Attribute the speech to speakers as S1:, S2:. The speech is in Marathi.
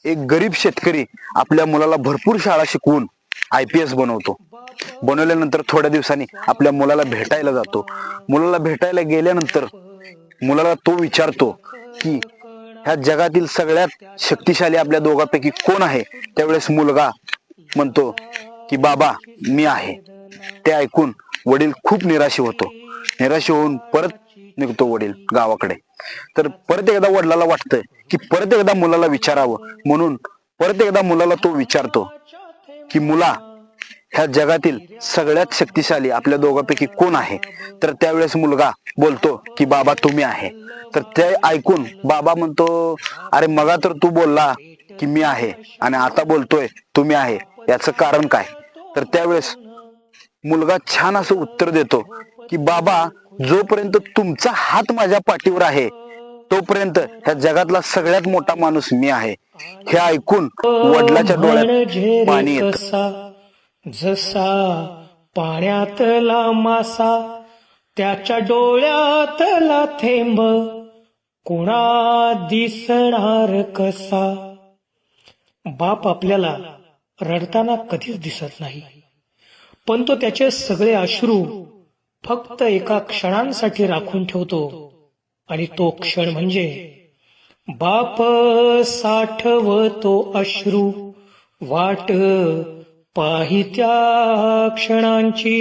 S1: एक गरीब शेतकरी आपल्या मुलाला भरपूर शाळा शिकवून IPS बनवतो. बनवल्यानंतर थोड्या दिवसांनी आपल्या मुलाला भेटायला जातो. मुलाला भेटायला गेल्यानंतर मुलाला तो विचारतो की ह्या जगातील सगळ्यात शक्तिशाली आपल्या दोघांपैकी कोण आहे. त्यावेळेस मुलगा म्हणतो की बाबा मी आहे. ते ऐकून वडील खूप निराश होतो. निराश होऊन परत निघतो वडील गावाकडे. तर परत एकदा वडिलाला वाटतं की परत एकदा मुलाला विचारावं, म्हणून परत एकदा मुलाला तो विचारतो की मुला, ह्या जगातील सगळ्यात शक्तिशाली आपल्या दोघांपैकी कोण आहे. तर त्यावेळेस मुलगा बोलतो की बाबा तुम्ही आहे. तर ते ऐकून बाबा म्हणतो, अरे मगा तर तू बोलला की मी आहे आणि आता बोलतोय तुम्ही आहे, याचं कारण काय. तर त्यावेळेस मुलगा छान असं उत्तर देतो की बाबा, जोपर्यंत तुमचा हात माझ्या पाठीवर आहे तोपर्यंत ह्या जगातला सगळ्यात मोठा माणूस मी आहे. हे ऐकून वडिलाच्या डोळ्यात पाणी येतं.
S2: जसा पाण्यातला मासा, त्याच्या डोळ्यातला थेंब कुणा दिसणार कसा. बाप आपल्याला रडताना कधीच दिसत नाही, पण तो त्याचे सगळे अश्रू फक्त एका क्षणांसाठी राखून ठेवतो. आणि तो क्षण म्हणजे बाप साठवतो अश्रू वाट पाही त्या क्षणांची.